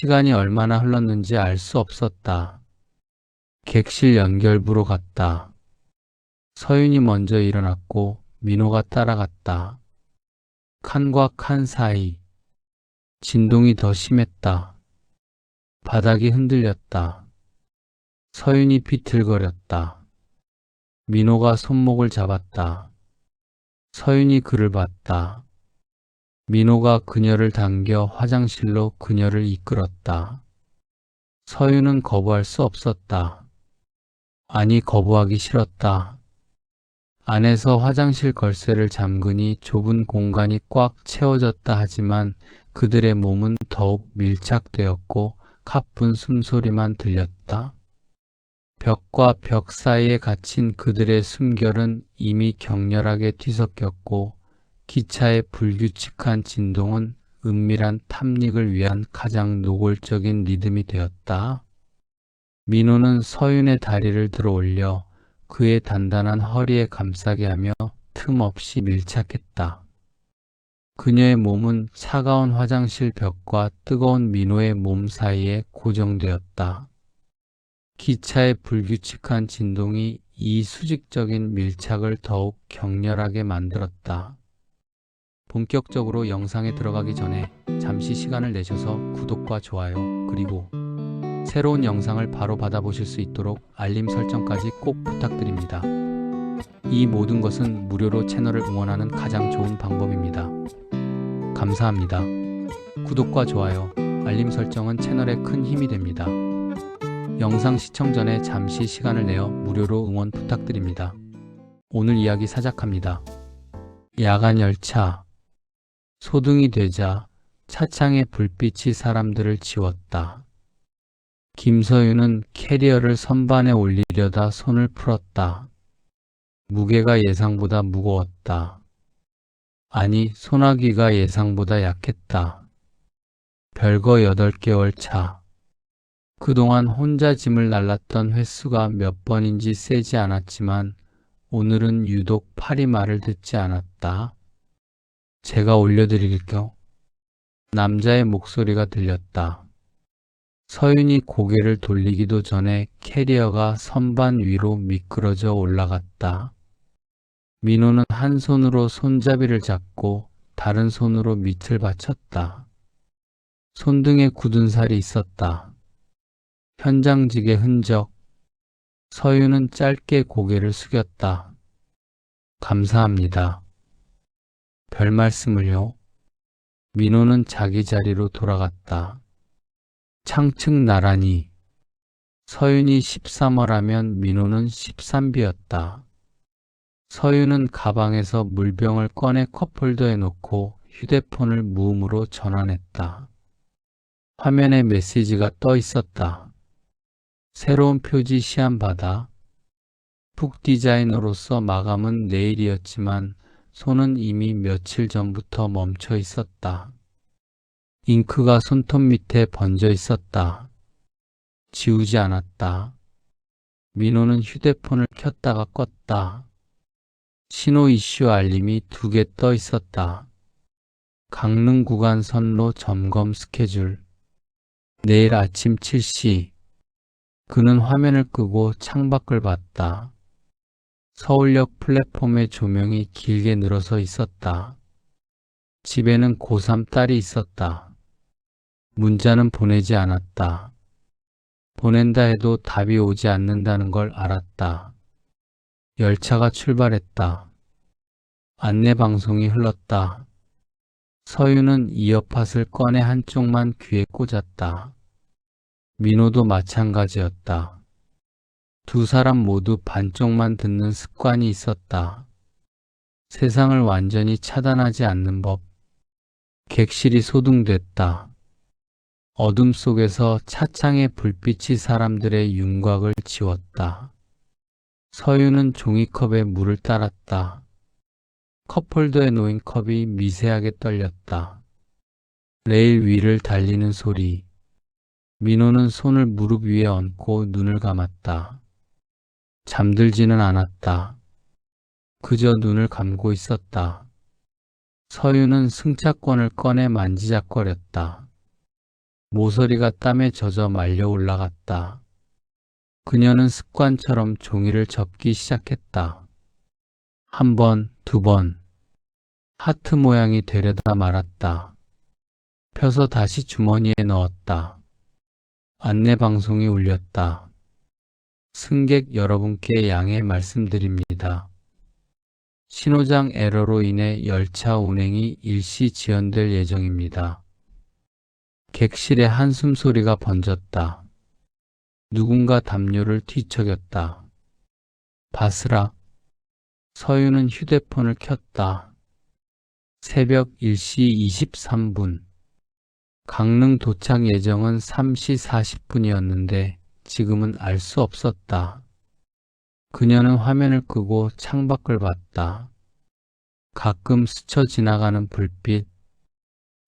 시간이 얼마나 흘렀는지 알 수 없었다. 객실 연결부로 갔다. 서윤이 먼저 일어났고 민호가 따라갔다. 칸과 칸 사이 진동이 더 심했다. 바닥이 흔들렸다. 서윤이 비틀거렸다. 민호가 손목을 잡았다. 서윤이 그를 봤다. 민호가 그녀를 당겨 화장실로 그녀를 이끌었다. 서윤은 거부할 수 없었다. 아니, 거부하기 싫었다. 안에서 화장실 걸쇠를 잠그니 좁은 공간이 꽉 채워졌다 하지만 그들의 몸은 더욱 밀착되었고 가쁜 숨소리만 들렸다. 벽과 벽 사이에 갇힌 그들의 숨결은 이미 격렬하게 뒤섞였고 기차의 불규칙한 진동은 은밀한 탐닉을 위한 가장 노골적인 리듬이 되었다. 민호는 서윤의 다리를 들어 올려 그의 단단한 허리에 감싸게 하며 틈없이 밀착했다. 그녀의 몸은 차가운 화장실 벽과 뜨거운 민호의 몸 사이에 고정되었다. 기차의 불규칙한 진동이 이 수직적인 밀착을 더욱 격렬하게 만들었다. 본격적으로 영상에 들어가기 전에 잠시 시간을 내셔서 구독과 좋아요, 그리고 새로운 영상을 바로 받아보실 수 있도록 알림 설정까지 꼭 부탁드립니다. 이 모든 것은 무료로 채널을 응원하는 가장 좋은 방법입니다. 감사합니다. 구독과 좋아요, 알림 설정은 채널에 큰 힘이 됩니다. 영상 시청 전에 잠시 시간을 내어 무료로 응원 부탁드립니다. 오늘 이야기 시작합니다. 야간 열차. 소등이 되자 차창의 불빛이 사람들을 지웠다. 김서윤은 캐리어를 선반에 올리려다 손을 풀었다. 무게가 예상보다 무거웠다. 아니, 소나기가 예상보다 약했다. 별거 8개월 차. 그동안 혼자 짐을 날랐던 횟수가 몇 번인지 세지 않았지만 오늘은 유독 팔이 말을 듣지 않았다. 제가 올려드릴게요. 남자의 목소리가 들렸다. 서윤이 고개를 돌리기도 전에 캐리어가 선반 위로 미끄러져 올라갔다. 민호는 한 손으로 손잡이를 잡고 다른 손으로 밑을 받쳤다. 손등에 굳은 살이 있었다. 현장직의 흔적. 서윤은 짧게 고개를 숙였다. 감사합니다. 별 말씀을요. 민호는 자기 자리로 돌아갔다. 창측 나란히. 서윤이 13어라면 민호는 13비였다. 서윤은 가방에서 물병을 꺼내 컵홀더에 놓고 휴대폰을 무음으로 전환했다. 화면에 메시지가 떠 있었다. 새로운 표지 시안받아. 북 디자이너로서 마감은 내일이었지만 손은 이미 며칠 전부터 멈춰 있었다. 잉크가 손톱 밑에 번져 있었다. 지우지 않았다. 민호는 휴대폰을 켰다가 껐다. 신호 이슈 알림이 2개 떠 있었다. 강릉 구간 선로 점검 스케줄. 내일 아침 7시. 그는 화면을 끄고 창밖을 봤다. 서울역 플랫폼의 조명이 길게 늘어서 있었다. 집에는 고3 딸이 있었다. 문자는 보내지 않았다. 보낸다 해도 답이 오지 않는다는 걸 알았다. 열차가 출발했다. 안내방송이 흘렀다. 서윤은 이어팟을 꺼내 한쪽만 귀에 꽂았다. 민호도 마찬가지였다. 두 사람 모두 반쪽만 듣는 습관이 있었다. 세상을 완전히 차단하지 않는 법. 객실이 소등됐다. 어둠 속에서 차창의 불빛이 사람들의 윤곽을 지웠다. 서윤은 종이컵에 물을 따랐다. 컵홀더에 놓인 컵이 미세하게 떨렸다. 레일 위를 달리는 소리. 민호는 손을 무릎 위에 얹고 눈을 감았다. 잠들지는 않았다. 그저 눈을 감고 있었다. 서윤은 승차권을 꺼내 만지작거렸다. 모서리가 땀에 젖어 말려 올라갔다. 그녀는 습관처럼 종이를 접기 시작했다. 한 번, 두 번, 하트 모양이 되려다 말았다. 펴서 다시 주머니에 넣었다. 안내 방송이 울렸다. 승객 여러분께 양해 말씀드립니다. 신호장 에러로 인해 열차 운행이 일시 지연될 예정입니다. 객실에 한숨 소리가 번졌다. 누군가 담요를 뒤척였다. 바스락. 서윤은 휴대폰을 켰다. 새벽 1시 23분. 강릉 도착 예정은 3시 40분이었는데 지금은 알 수 없었다. 그녀는 화면을 끄고 창밖을 봤다. 가끔 스쳐 지나가는 불빛,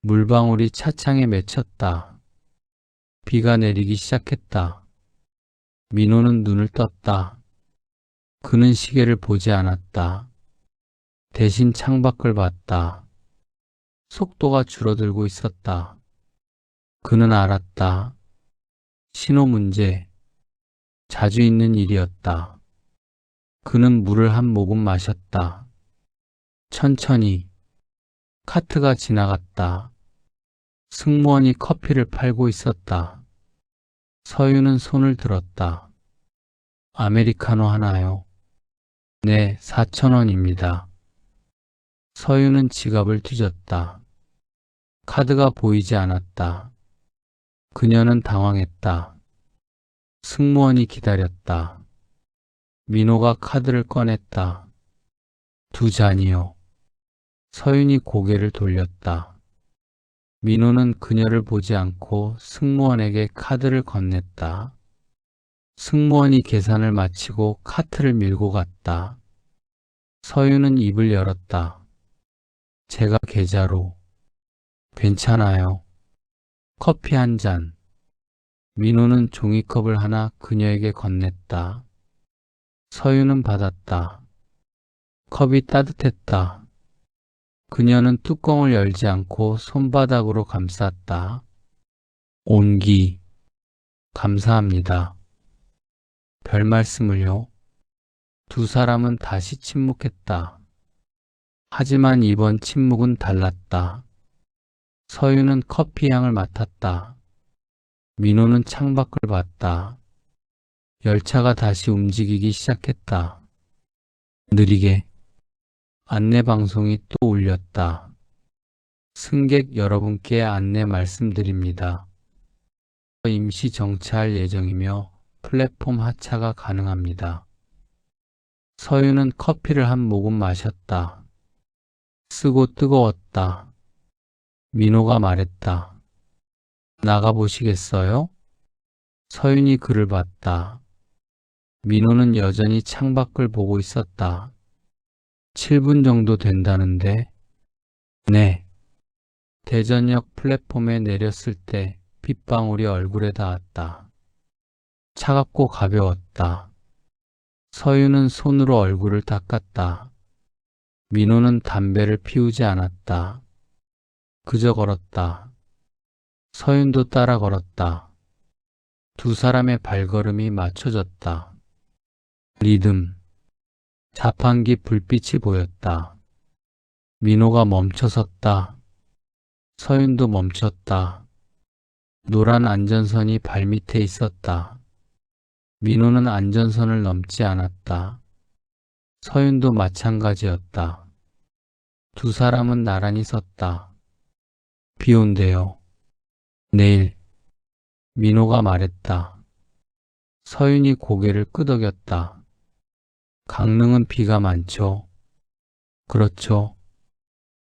물방울이 차창에 맺혔다. 비가 내리기 시작했다. 민호는 눈을 떴다. 그는 시계를 보지 않았다. 대신 창밖을 봤다. 속도가 줄어들고 있었다. 그는 알았다. 신호 문제. 자주 있는 일이었다. 그는 물을 한 모금 마셨다. 천천히. 카트가 지나갔다. 승무원이 커피를 팔고 있었다. 서윤은 손을 들었다. 아메리카노 하나요? 네, 4,000원입니다. 서윤은 지갑을 뒤졌다. 카드가 보이지 않았다. 그녀는 당황했다. 승무원이 기다렸다. 민호가 카드를 꺼냈다. 2잔이요. 서윤이 고개를 돌렸다. 민호는 그녀를 보지 않고 승무원에게 카드를 건넸다. 승무원이 계산을 마치고 카트를 밀고 갔다. 서윤은 입을 열었다. 제가 계좌로. 괜찮아요. 커피 한 잔. 민호는 종이컵을 하나 그녀에게 건넸다. 서윤은 받았다. 컵이 따뜻했다. 그녀는 뚜껑을 열지 않고 손바닥으로 감쌌다. 온기. 감사합니다. 별 말씀을요. 두 사람은 다시 침묵했다. 하지만 이번 침묵은 달랐다. 서윤은 커피 향을 맡았다. 민호는 창밖을 봤다. 열차가 다시 움직이기 시작했다. 느리게. 안내방송이 또 울렸다. 승객 여러분께 안내 말씀드립니다. 임시 정차할 예정이며 플랫폼 하차가 가능합니다. 서윤은 커피를 한 모금 마셨다. 쓰고 뜨거웠다. 민호가 말했다. 나가보시겠어요? 서윤이 그를 봤다. 민호는 여전히 창밖을 보고 있었다. 7분 정도 된다는데? 네. 대전역 플랫폼에 내렸을 때 빗방울이 얼굴에 닿았다. 차갑고 가벼웠다. 서윤은 손으로 얼굴을 닦았다. 민호는 담배를 피우지 않았다. 그저 걸었다. 서윤도 따라 걸었다. 두 사람의 발걸음이 맞춰졌다. 리듬. 자판기 불빛이 보였다. 민호가 멈춰섰다. 서윤도 멈췄다. 노란 안전선이 발밑에 있었다. 민호는 안전선을 넘지 않았다. 서윤도 마찬가지였다. 두 사람은 나란히 섰다. 비 온대요. 내일. 민호가 말했다. 서윤이 고개를 끄덕였다. 강릉은 비가 많죠. 그렇죠.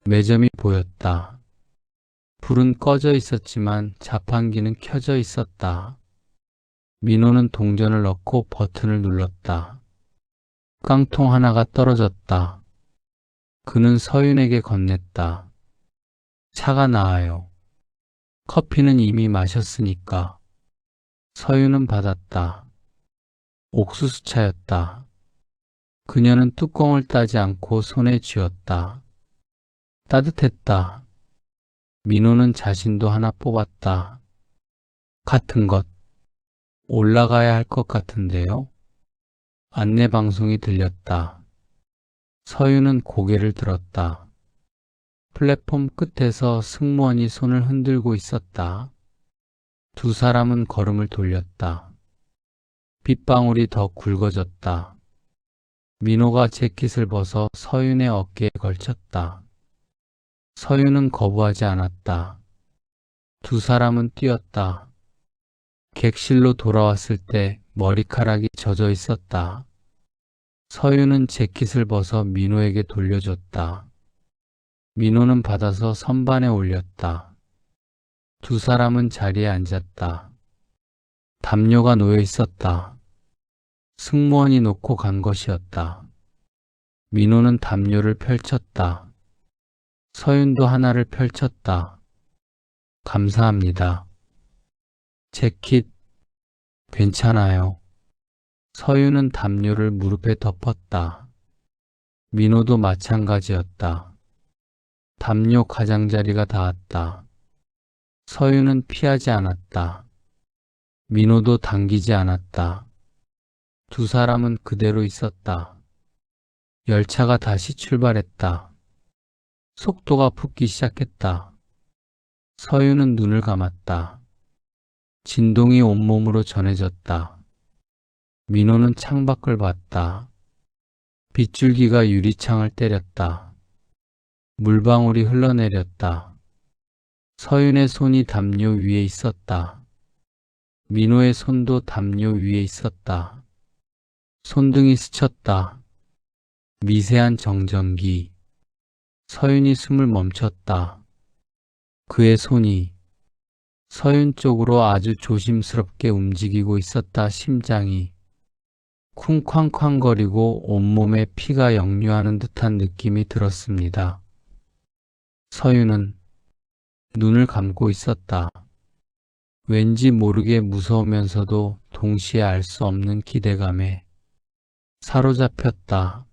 매점이 보였다. 불은 꺼져 있었지만 자판기는 켜져 있었다. 민호는 동전을 넣고 버튼을 눌렀다. 깡통 하나가 떨어졌다. 그는 서윤에게 건넸다. 차가 나아요. 커피는 이미 마셨으니까. 서윤은 받았다. 옥수수차였다. 그녀는 뚜껑을 따지 않고 손에 쥐었다. 따뜻했다. 민호는 자신도 하나 뽑았다. 같은 것. 올라가야 할 것 같은데요. 안내 방송이 들렸다. 서윤은 고개를 들었다. 플랫폼 끝에서 승무원이 손을 흔들고 있었다. 두 사람은 걸음을 돌렸다. 빗방울이 더 굵어졌다. 민호가 재킷을 벗어 서윤의 어깨에 걸쳤다. 서윤은 거부하지 않았다. 두 사람은 뛰었다. 객실로 돌아왔을 때 머리카락이 젖어 있었다. 서윤은 재킷을 벗어 민호에게 돌려줬다. 민호는 받아서 선반에 올렸다. 두 사람은 자리에 앉았다. 담요가 놓여 있었다. 승무원이 놓고 간 것이었다. 민호는 담요를 펼쳤다. 서윤도 하나를 펼쳤다. 감사합니다. 재킷, 괜찮아요. 서윤은 담요를 무릎에 덮었다. 민호도 마찬가지였다. 담요 가장자리가 닿았다. 서윤은 피하지 않았다. 민호도 당기지 않았다. 두 사람은 그대로 있었다. 열차가 다시 출발했다. 속도가 붙기 시작했다. 서윤은 눈을 감았다. 진동이 온몸으로 전해졌다. 민호는 창밖을 봤다. 빗줄기가 유리창을 때렸다. 물방울이 흘러내렸다. 서윤의 손이 담요 위에 있었다. 민호의 손도 담요 위에 있었다. 손등이 스쳤다. 미세한 정전기. 서윤이 숨을 멈췄다. 그의 손이 서윤 쪽으로 아주 조심스럽게 움직이고 있었다. 심장이 쿵쾅쾅거리고 온몸에 피가 역류하는 듯한 느낌이 들었습니다. 서윤은 눈을 감고 있었다. 왠지 모르게 무서우면서도 동시에 알 수 없는 기대감에 사로잡혔다.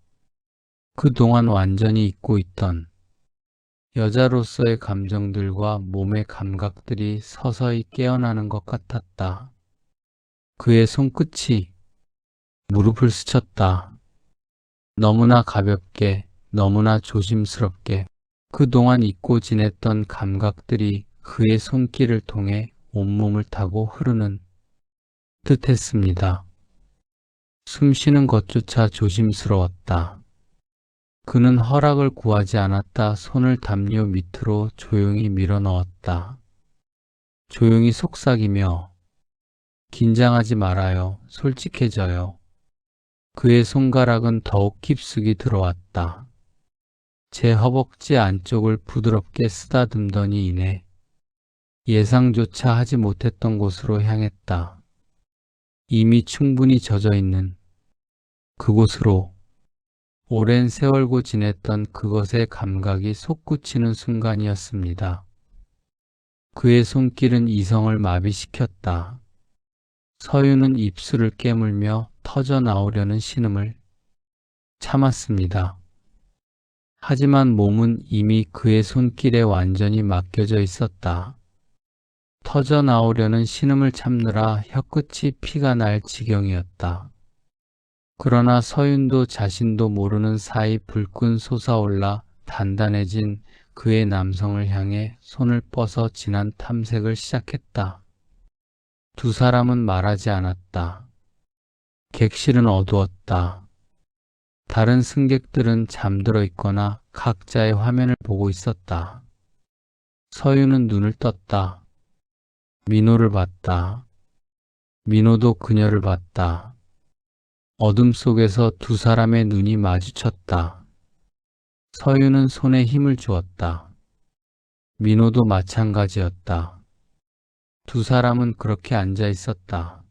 그동안 완전히 잊고 있던 여자로서의 감정들과 몸의 감각들이 서서히 깨어나는 것 같았다. 그의 손끝이 무릎을 스쳤다. 너무나 가볍게, 너무나 조심스럽게 그동안 잊고 지냈던 감각들이 그의 손길을 통해 온몸을 타고 흐르는 듯했습니다. 숨쉬는 것조차 조심스러웠다. 그는 허락을 구하지 않았다. 손을 담요 밑으로 조용히 밀어 넣었다. 조용히 속삭이며 긴장하지 말아요. 솔직해져요. 그의 손가락은 더욱 깊숙이 들어왔다. 제 허벅지 안쪽을 부드럽게 쓰다듬더니 이내 예상조차 하지 못했던 곳으로 향했다. 이미 충분히 젖어 있는 그곳으로. 오랜 세월고 지냈던 그것의 감각이 솟구치는 순간이었습니다. 그의 손길은 이성을 마비시켰다. 서윤은 입술을 깨물며 터져 나오려는 신음을 참았습니다. 하지만 몸은 이미 그의 손길에 완전히 맡겨져 있었다. 터져 나오려는 신음을 참느라 혀끝이 피가 날 지경이었다. 그러나 서윤도 자신도 모르는 사이 불끈 솟아올라 단단해진 그의 남성을 향해 손을 뻗어 진한 탐색을 시작했다. 두 사람은 말하지 않았다. 객실은 어두웠다. 다른 승객들은 잠들어 있거나 각자의 화면을 보고 있었다. 서윤은 눈을 떴다. 민호를 봤다. 민호도 그녀를 봤다. 어둠 속에서 두 사람의 눈이 마주쳤다. 서윤은 손에 힘을 주었다. 민호도 마찬가지였다. 두 사람은 그렇게 앉아 있었다.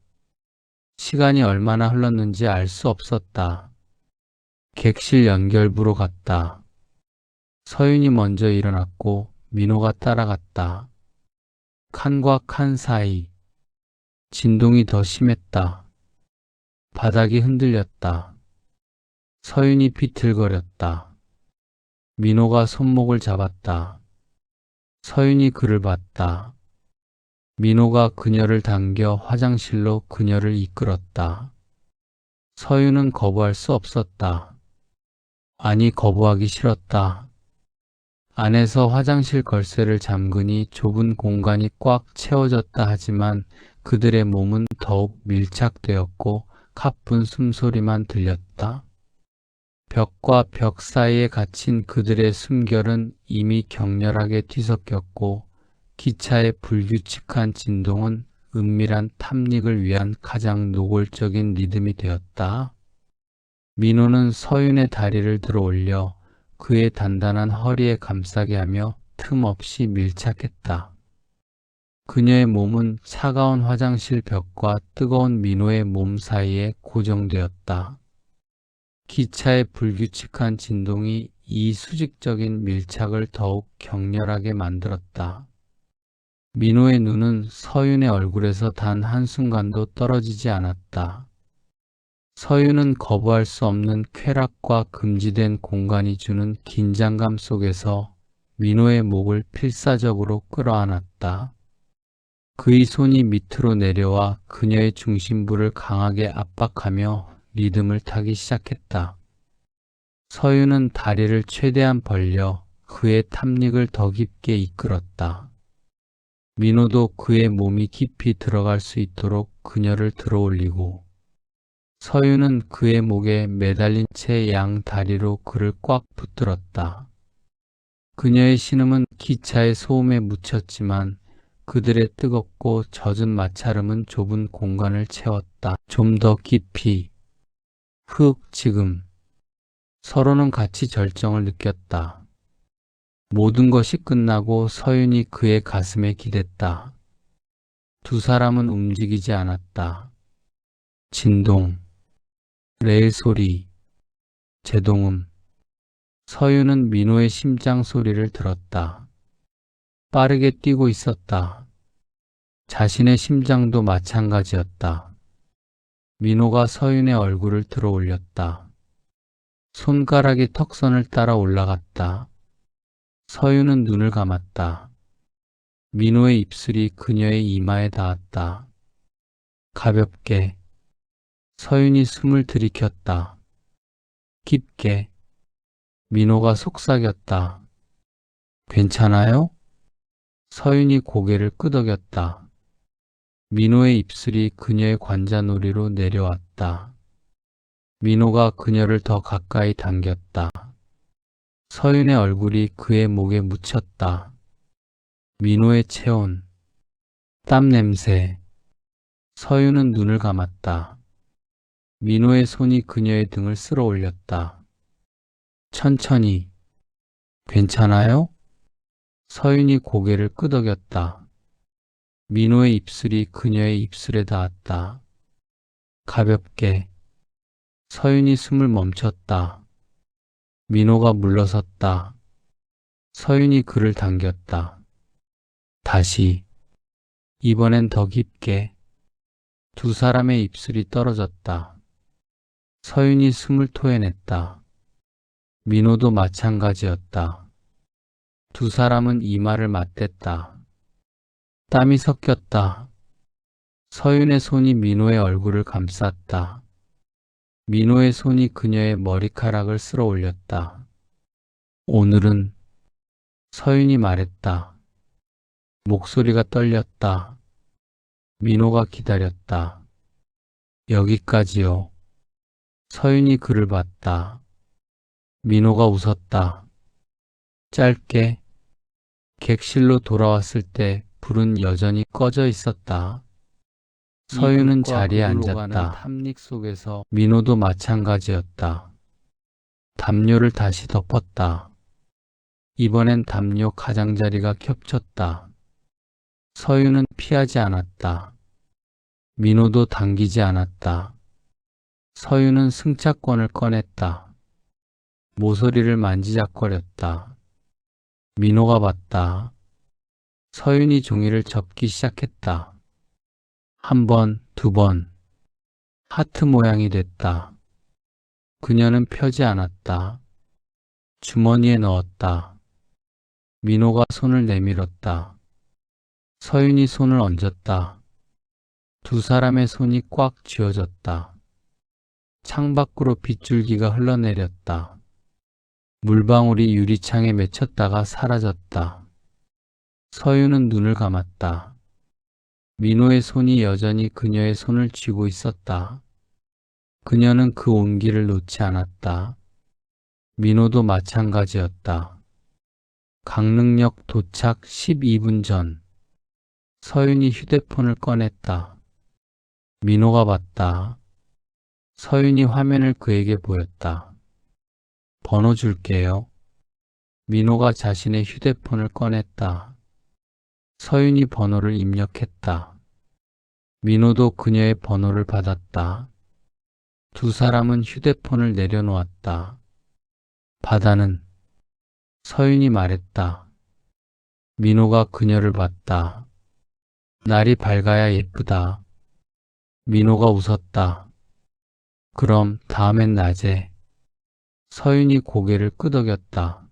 시간이 얼마나 흘렀는지 알 수 없었다. 객실 연결부로 갔다. 서윤이 먼저 일어났고 민호가 따라갔다. 칸과 칸 사이 진동이 더 심했다. 바닥이 흔들렸다. 서윤이 비틀거렸다. 민호가 손목을 잡았다. 서윤이 그를 봤다. 민호가 그녀를 당겨 화장실로 그녀를 이끌었다. 서유는 거부할 수 없었다. 아니, 거부하기 싫었다. 안에서 화장실 걸쇠를 잠그니 좁은 공간이 꽉 채워졌다 하지만 그들의 몸은 더욱 밀착되었고 가쁜 숨소리만 들렸다. 벽과 벽 사이에 갇힌 그들의 숨결은 이미 격렬하게 뒤섞였고 기차의 불규칙한 진동은 은밀한 탐닉을 위한 가장 노골적인 리듬이 되었다. 민호는 서윤의 다리를 들어 올려 그의 단단한 허리에 감싸게 하며 틈없이 밀착했다. 그녀의 몸은 차가운 화장실 벽과 뜨거운 민호의 몸 사이에 고정되었다. 기차의 불규칙한 진동이 이 수직적인 밀착을 더욱 격렬하게 만들었다. 민호의 눈은 서윤의 얼굴에서 단 한순간도 떨어지지 않았다. 서윤은 거부할 수 없는 쾌락과 금지된 공간이 주는 긴장감 속에서 민호의 목을 필사적으로 끌어안았다. 그의 손이 밑으로 내려와 그녀의 중심부를 강하게 압박하며 리듬을 타기 시작했다. 서윤은 다리를 최대한 벌려 그의 탐닉을 더 깊게 이끌었다. 민호도 그의 몸이 깊이 들어갈 수 있도록 그녀를 들어올리고 서윤은 그의 목에 매달린 채 양 다리로 그를 꽉 붙들었다. 그녀의 신음은 기차의 소음에 묻혔지만 그들의 뜨겁고 젖은 마찰음은 좁은 공간을 채웠다. 좀 더 깊이. 지금. 서로는 같이 절정을 느꼈다. 모든 것이 끝나고 서윤이 그의 가슴에 기댔다. 두 사람은 움직이지 않았다. 진동, 레일 소리, 제동음. 서윤은 민호의 심장 소리를 들었다. 빠르게 뛰고 있었다. 자신의 심장도 마찬가지였다. 민호가 서윤의 얼굴을 들어 올렸다. 손가락이 턱선을 따라 올라갔다. 서윤은 눈을 감았다. 민호의 입술이 그녀의 이마에 닿았다. 가볍게. 서윤이 숨을 들이켰다. 깊게. 민호가 속삭였다. 괜찮아요? 서윤이 고개를 끄덕였다. 민호의 입술이 그녀의 관자놀이로 내려왔다. 민호가 그녀를 더 가까이 당겼다. 서윤의 얼굴이 그의 목에 묻혔다. 민호의 체온, 땀 냄새. 서윤은 눈을 감았다. 민호의 손이 그녀의 등을 쓸어 올렸다. 천천히. 괜찮아요? 서윤이 고개를 끄덕였다. 민호의 입술이 그녀의 입술에 닿았다. 가볍게. 서윤이 숨을 멈췄다. 민호가 물러섰다. 서윤이 그를 당겼다. 다시. 이번엔 더 깊게. 두 사람의 입술이 떨어졌다. 서윤이 숨을 토해냈다. 민호도 마찬가지였다. 두 사람은 이마를 맞댔다. 땀이 섞였다. 서윤의 손이 민호의 얼굴을 감쌌다. 민호의 손이 그녀의 머리카락을 쓸어 올렸다. 오늘은 서윤이 말했다. 목소리가 떨렸다. 민호가 기다렸다. 여기까지요. 서윤이 그를 봤다. 민호가 웃었다. 짧게. 객실로 돌아왔을 때 불은 여전히 꺼져 있었다. 서윤은 자리에 앉았다. 탐닉 속에서 민호도 마찬가지였다. 담요를 다시 덮었다. 이번엔 담요 가장자리가 겹쳤다. 서윤은 피하지 않았다. 민호도 당기지 않았다. 서윤은 승차권을 꺼냈다. 모서리를 만지작거렸다. 민호가 봤다. 서윤이 종이를 접기 시작했다. 한 번, 두 번. 하트 모양이 됐다. 그녀는 펴지 않았다. 주머니에 넣었다. 민호가 손을 내밀었다. 서윤이 손을 얹었다. 두 사람의 손이 꽉 쥐어졌다. 창밖으로 빗줄기가 흘러내렸다. 물방울이 유리창에 맺혔다가 사라졌다. 서윤은 눈을 감았다. 민호의 손이 여전히 그녀의 손을 쥐고 있었다. 그녀는 그 온기를 놓지 않았다. 민호도 마찬가지였다. 강릉역 도착 12분 전, 서윤이 휴대폰을 꺼냈다. 민호가 봤다. 서윤이 화면을 그에게 보였다. 번호 줄게요. 민호가 자신의 휴대폰을 꺼냈다. 서윤이 번호를 입력했다. 민호도 그녀의 번호를 받았다. 두 사람은 휴대폰을 내려놓았다. 바다는, 서윤이 말했다. 민호가 그녀를 봤다. 날이 밝아야 예쁘다. 민호가 웃었다. 그럼 다음엔 낮에. 서윤이 고개를 끄덕였다.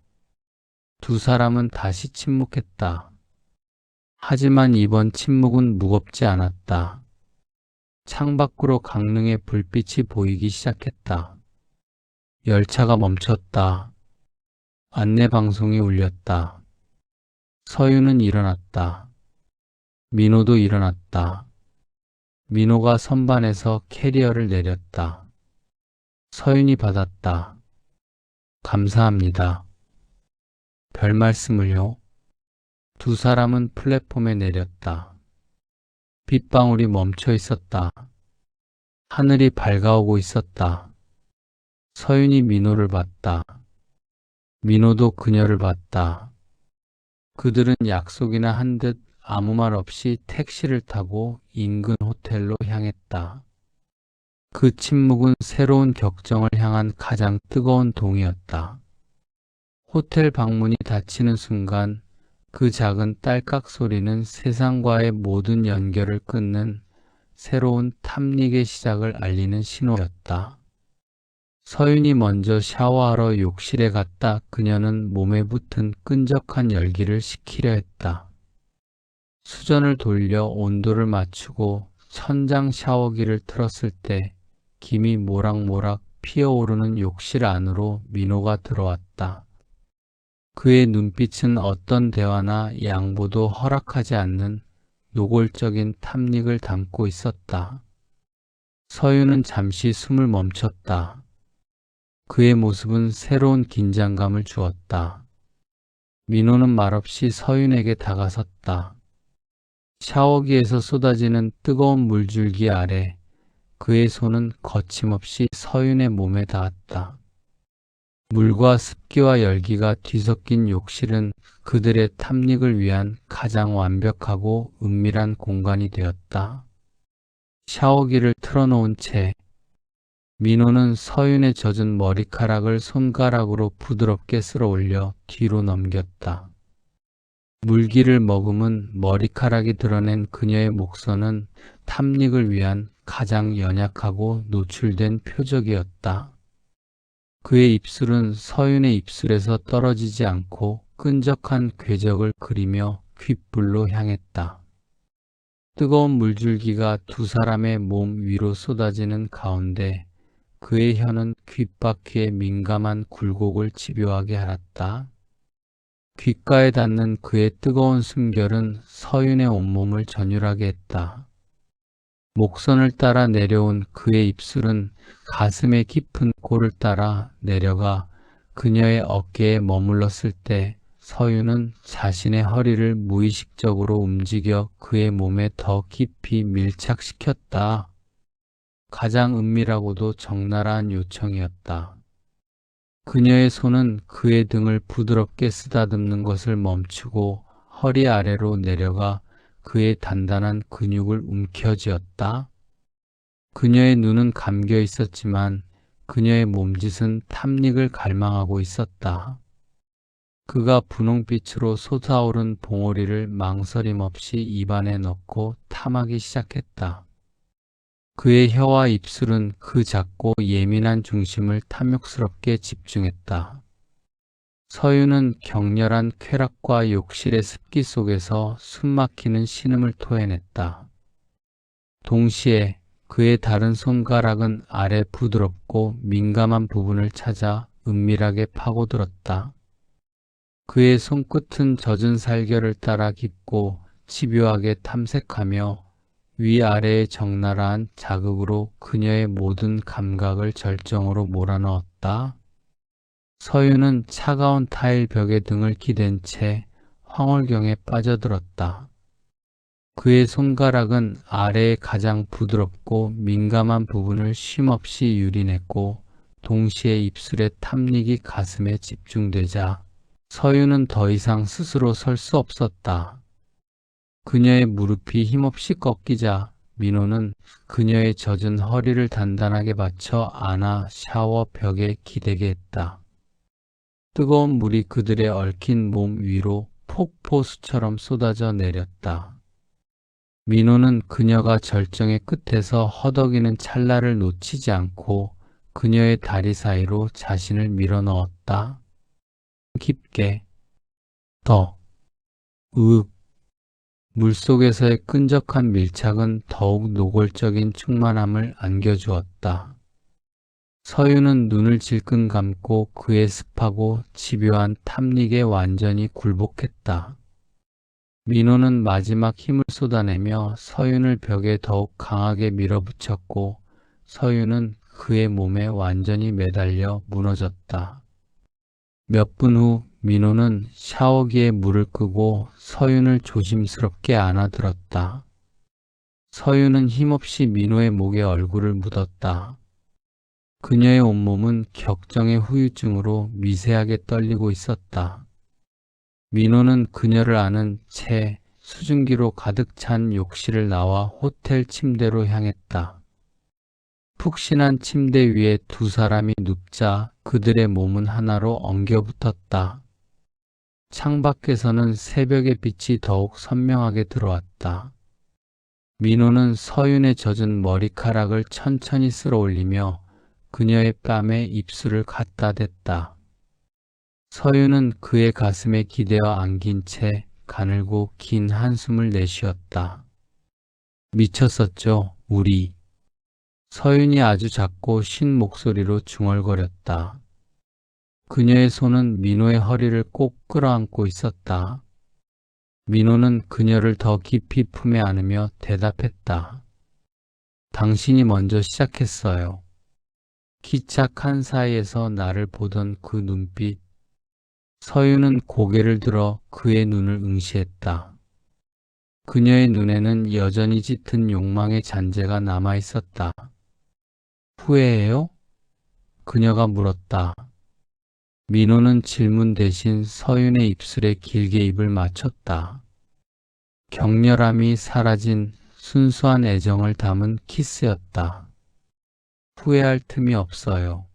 두 사람은 다시 침묵했다. 하지만 이번 침묵은 무겁지 않았다. 창밖으로 강릉의 불빛이 보이기 시작했다. 열차가 멈췄다. 안내방송이 울렸다. 서윤은 일어났다. 민호도 일어났다. 민호가 선반에서 캐리어를 내렸다. 서윤이 받았다. 감사합니다. 별 말씀을요. 두 사람은 플랫폼에 내렸다. 빗방울이 멈춰 있었다. 하늘이 밝아오고 있었다. 서윤이 민호를 봤다. 민호도 그녀를 봤다. 그들은 약속이나 한 듯 아무 말 없이 택시를 타고 인근 호텔로 향했다. 그 침묵은 새로운 격정을 향한 가장 뜨거운 동이었다. 호텔 방문이 닫히는 순간 그 작은 딸깍 소리는 세상과의 모든 연결을 끊는 새로운 탐닉의 시작을 알리는 신호였다. 서윤이 먼저 샤워하러 욕실에 갔다. 그녀는 몸에 붙은 끈적한 열기를 식히려 했다. 수전을 돌려 온도를 맞추고 천장 샤워기를 틀었을 때 김이 모락모락 피어오르는 욕실 안으로 민호가 들어왔다. 그의 눈빛은 어떤 대화나 양보도 허락하지 않는 노골적인 탐닉을 담고 있었다. 서윤은 잠시 숨을 멈췄다. 그의 모습은 새로운 긴장감을 주었다. 민호는 말없이 서윤에게 다가섰다. 샤워기에서 쏟아지는 뜨거운 물줄기 아래 그의 손은 거침없이 서윤의 몸에 닿았다. 물과 습기와 열기가 뒤섞인 욕실은 그들의 탐닉을 위한 가장 완벽하고 은밀한 공간이 되었다. 샤워기를 틀어놓은 채 민호는 서윤의 젖은 머리카락을 손가락으로 부드럽게 쓸어 올려 뒤로 넘겼다. 물기를 머금은 머리카락이 드러낸 그녀의 목선은 탐닉을 위한 가장 연약하고 노출된 표적이었다. 그의 입술은 서윤의 입술에서 떨어지지 않고 끈적한 궤적을 그리며 귓불로 향했다. 뜨거운 물줄기가 두 사람의 몸 위로 쏟아지는 가운데 그의 혀는 귓바퀴에 민감한 굴곡을 집요하게 앓았다. 귓가에 닿는 그의 뜨거운 숨결은 서윤의 온몸을 전율하게 했다. 목선을 따라 내려온 그의 입술은 가슴의 깊은 골을 따라 내려가 그녀의 어깨에 머물렀을 때 서윤은 자신의 허리를 무의식적으로 움직여 그의 몸에 더 깊이 밀착시켰다. 가장 은밀하고도 적나라한 요청이었다. 그녀의 손은 그의 등을 부드럽게 쓰다듬는 것을 멈추고 허리 아래로 내려가 그의 단단한 근육을 움켜쥐었다. 그녀의 눈은 감겨 있었지만 그녀의 몸짓은 탐닉을 갈망하고 있었다. 그가 분홍빛으로 솟아오른 봉오리를 망설임 없이 입안에 넣고 탐하기 시작했다. 그의 혀와 입술은 그 작고 예민한 중심을 탐욕스럽게 집중했다. 서윤은 격렬한 쾌락과 욕실의 습기 속에서 숨막히는 신음을 토해냈다. 동시에 그의 다른 손가락은 아래 부드럽고 민감한 부분을 찾아 은밀하게 파고들었다. 그의 손끝은 젖은 살결을 따라 깊고 집요하게 탐색하며 위아래의 적나라한 자극으로 그녀의 모든 감각을 절정으로 몰아넣었다. 서윤은 차가운 타일 벽에 등을 기댄 채 황홀경에 빠져들었다. 그의 손가락은 아래의 가장 부드럽고 민감한 부분을 쉼없이 유린했고 동시에 입술의 탐닉이 가슴에 집중되자 서윤은 더 이상 스스로 설 수 없었다. 그녀의 무릎이 힘없이 꺾이자 민호는 그녀의 젖은 허리를 단단하게 받쳐 안아 샤워 벽에 기대게 했다. 뜨거운 물이 그들의 얽힌 몸 위로 폭포수처럼 쏟아져 내렸다. 민호는 그녀가 절정의 끝에서 허덕이는 찰나를 놓치지 않고 그녀의 다리 사이로 자신을 밀어넣었다. 깊게, 더, 물속에서의 끈적한 밀착은 더욱 노골적인 충만함을 안겨주었다. 서윤은 눈을 질끈 감고 그의 습하고 집요한 탐닉에 완전히 굴복했다. 민호는 마지막 힘을 쏟아내며 서윤을 벽에 더욱 강하게 밀어붙였고 서윤은 그의 몸에 완전히 매달려 무너졌다. 몇 분 후 민호는 샤워기에 물을 끄고 서윤을 조심스럽게 안아들었다. 서윤은 힘없이 민호의 목에 얼굴을 묻었다. 그녀의 온몸은 격정의 후유증으로 미세하게 떨리고 있었다. 민호는 그녀를 안은 채 수증기로 가득 찬 욕실을 나와 호텔 침대로 향했다. 푹신한 침대 위에 두 사람이 눕자 그들의 몸은 하나로 엉겨붙었다. 창밖에서는 새벽의 빛이 더욱 선명하게 들어왔다. 민호는 서윤의 젖은 머리카락을 천천히 쓸어 올리며 그녀의 뺨에 입술을 갖다 댔다. 서윤은 그의 가슴에 기대어 안긴 채 가늘고 긴 한숨을 내쉬었다. 미쳤었죠, 우리. 서윤이 아주 작고 쉰 목소리로 중얼거렸다. 그녀의 손은 민호의 허리를 꼭 끌어안고 있었다. 민호는 그녀를 더 깊이 품에 안으며 대답했다. 당신이 먼저 시작했어요. 기착한 사이에서 나를 보던 그 눈빛. 서윤은 고개를 들어 그의 눈을 응시했다. 그녀의 눈에는 여전히 짙은 욕망의 잔재가 남아 있었다. 후회해요? 그녀가 물었다. 민호는 질문 대신 서윤의 입술에 길게 입을 맞췄다. 격렬함이 사라진 순수한 애정을 담은 키스였다. 후회할 틈이 없어요.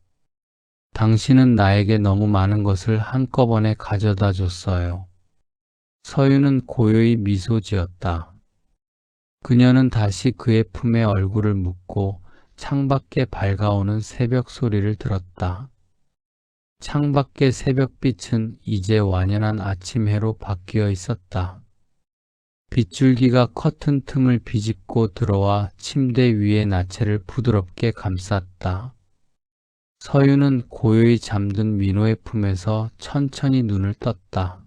당신은 나에게 너무 많은 것을 한꺼번에 가져다 줬어요. 서윤은 고요히 미소 지었다. 그녀는 다시 그의 품에 얼굴을 묻고 창밖에 밝아오는 새벽 소리를 들었다. 창밖의 새벽빛은 이제 완연한 아침해로 바뀌어 있었다. 빗줄기가 커튼 틈을 비집고 들어와 침대 위의 나체를 부드럽게 감쌌다. 서윤은 고요히 잠든 민호의 품에서 천천히 눈을 떴다.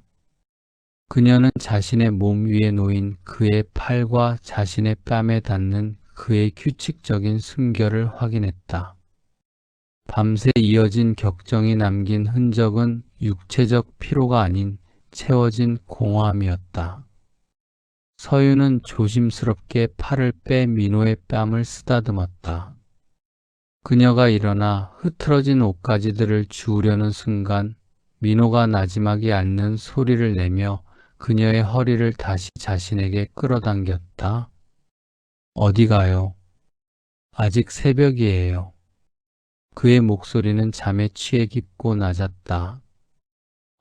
그녀는 자신의 몸 위에 놓인 그의 팔과 자신의 뺨에 닿는 그의 규칙적인 숨결을 확인했다. 밤새 이어진 격정이 남긴 흔적은 육체적 피로가 아닌 채워진 공허함이었다. 서윤은 조심스럽게 팔을 빼 민호의 뺨을 쓰다듬었다. 그녀가 일어나 흐트러진 옷가지들을 주우려는 순간 민호가 나지막이 않는 소리를 내며 그녀의 허리를 다시 자신에게 끌어당겼다. 어디 가요? 아직 새벽이에요. 그의 목소리는 잠에 취해 깊고 낮았다.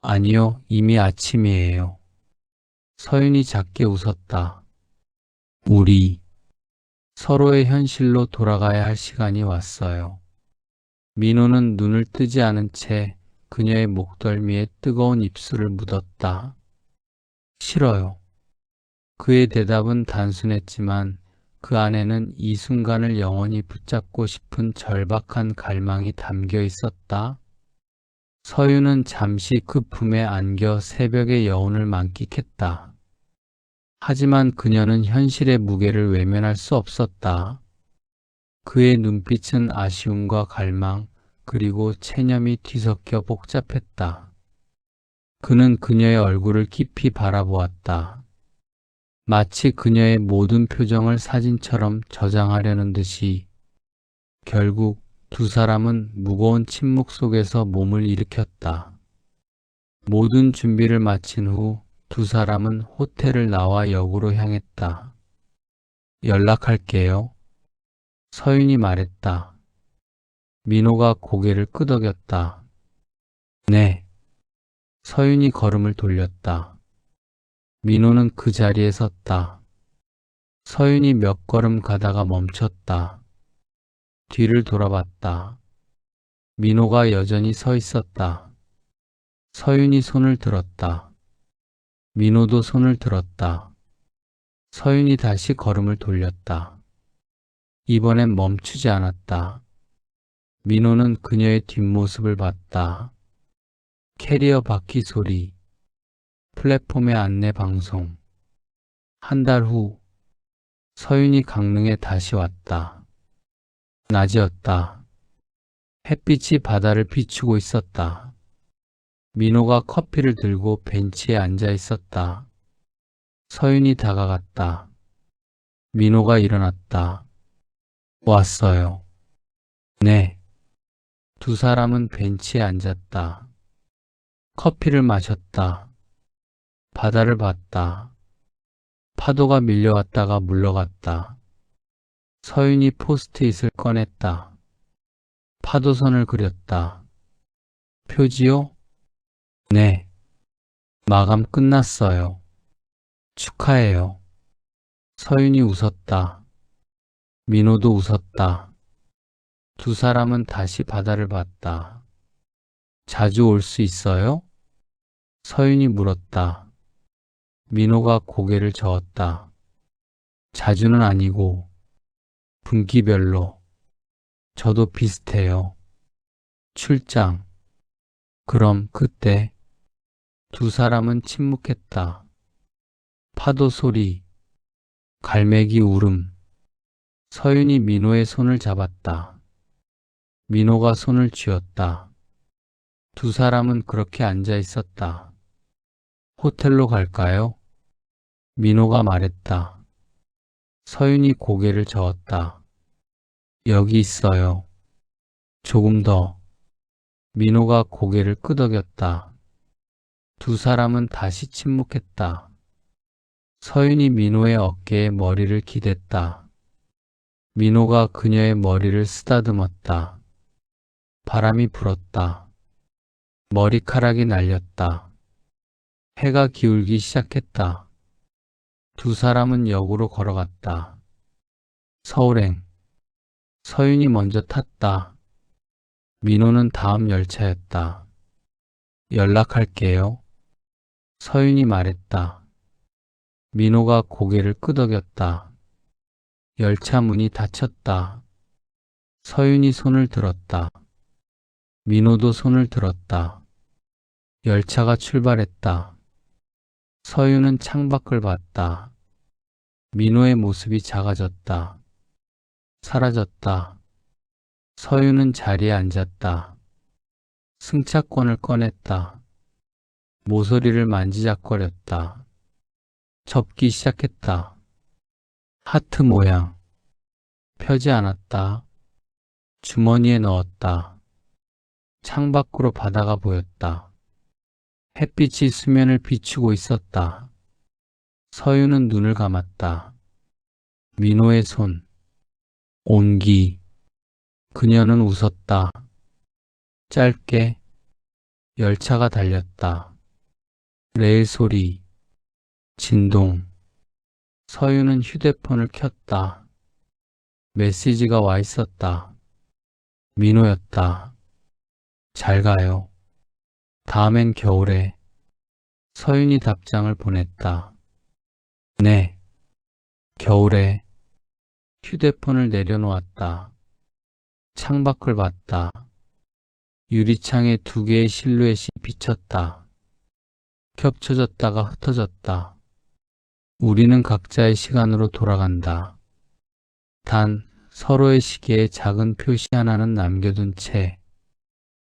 아니요, 이미 아침이에요. 서윤이 작게 웃었다. 우리 서로의 현실로 돌아가야 할 시간이 왔어요. 민호는 눈을 뜨지 않은 채 그녀의 목덜미에 뜨거운 입술을 묻었다. 싫어요. 그의 대답은 단순했지만 그 안에는 이 순간을 영원히 붙잡고 싶은 절박한 갈망이 담겨 있었다. 서유는 잠시 그 품에 안겨 새벽의 여운을 만끽했다. 하지만 그녀는 현실의 무게를 외면할 수 없었다. 그의 눈빛은 아쉬움과 갈망, 그리고 체념이 뒤섞여 복잡했다. 그는 그녀의 얼굴을 깊이 바라보았다. 마치 그녀의 모든 표정을 사진처럼 저장하려는 듯이. 결국 두 사람은 무거운 침묵 속에서 몸을 일으켰다. 모든 준비를 마친 후 두 사람은 호텔을 나와 역으로 향했다. 연락할게요. 서윤이 말했다. 민호가 고개를 끄덕였다. 네. 서윤이 걸음을 돌렸다. 민호는 그 자리에 섰다. 서윤이 몇 걸음 가다가 멈췄다. 뒤를 돌아봤다. 민호가 여전히 서 있었다. 서윤이 손을 들었다. 민호도 손을 들었다. 서윤이 다시 걸음을 돌렸다. 이번엔 멈추지 않았다. 민호는 그녀의 뒷모습을 봤다. 캐리어 바퀴 소리, 플랫폼의 안내 방송. 한 달 후, 서윤이 강릉에 다시 왔다. 낮이었다. 햇빛이 바다를 비추고 있었다. 민호가 커피를 들고 벤치에 앉아 있었다. 서윤이 다가갔다. 민호가 일어났다. 왔어요. 네. 두 사람은 벤치에 앉았다. 커피를 마셨다. 바다를 봤다. 파도가 밀려왔다가 물러갔다. 서윤이 포스트잇을 꺼냈다. 파도선을 그렸다. 표지요? 네. 마감 끝났어요. 축하해요. 서윤이 웃었다. 민호도 웃었다. 두 사람은 다시 바다를 봤다. 자주 올 수 있어요? 서윤이 물었다. 민호가 고개를 저었다. 자주는 아니고 분기별로. 저도 비슷해요. 출장. 그럼 그때. 두 사람은 침묵했다. 파도 소리, 갈매기 울음. 서윤이 민호의 손을 잡았다. 민호가 손을 쥐었다. 두 사람은 그렇게 앉아 있었다. 호텔로 갈까요? 민호가 말했다. 서윤이 고개를 저었다. 여기 있어요. 조금 더. 민호가 고개를 끄덕였다. 두 사람은 다시 침묵했다. 서윤이 민호의 어깨에 머리를 기댔다. 민호가 그녀의 머리를 쓰다듬었다. 바람이 불었다. 머리카락이 날렸다. 해가 기울기 시작했다. 두 사람은 역으로 걸어갔다. 서울행. 서윤이 먼저 탔다. 민호는 다음 열차였다. 연락할게요. 서윤이 말했다. 민호가 고개를 끄덕였다. 열차 문이 닫혔다. 서윤이 손을 들었다. 민호도 손을 들었다. 열차가 출발했다. 서윤은 창밖을 봤다. 민호의 모습이 작아졌다. 사라졌다. 서윤은 자리에 앉았다. 승차권을 꺼냈다. 모서리를 만지작거렸다. 접기 시작했다. 하트 모양. 펴지 않았다. 주머니에 넣었다. 창밖으로 바다가 보였다. 햇빛이 수면을 비추고 있었다. 서윤은 눈을 감았다. 민호의 손. 온기. 그녀는 웃었다. 짧게. 열차가 달렸다. 레일 소리. 진동. 서윤은 휴대폰을 켰다. 메시지가 와 있었다. 민호였다. 잘 가요. 다음엔 겨울에. 서윤이 답장을 보냈다. 네, 겨울에. 휴대폰을 내려놓았다. 창밖을 봤다. 유리창에 두 개의 실루엣이 비쳤다. 겹쳐졌다가 흩어졌다. 우리는 각자의 시간으로 돌아간다. 단 서로의 시계에 작은 표시 하나는 남겨둔 채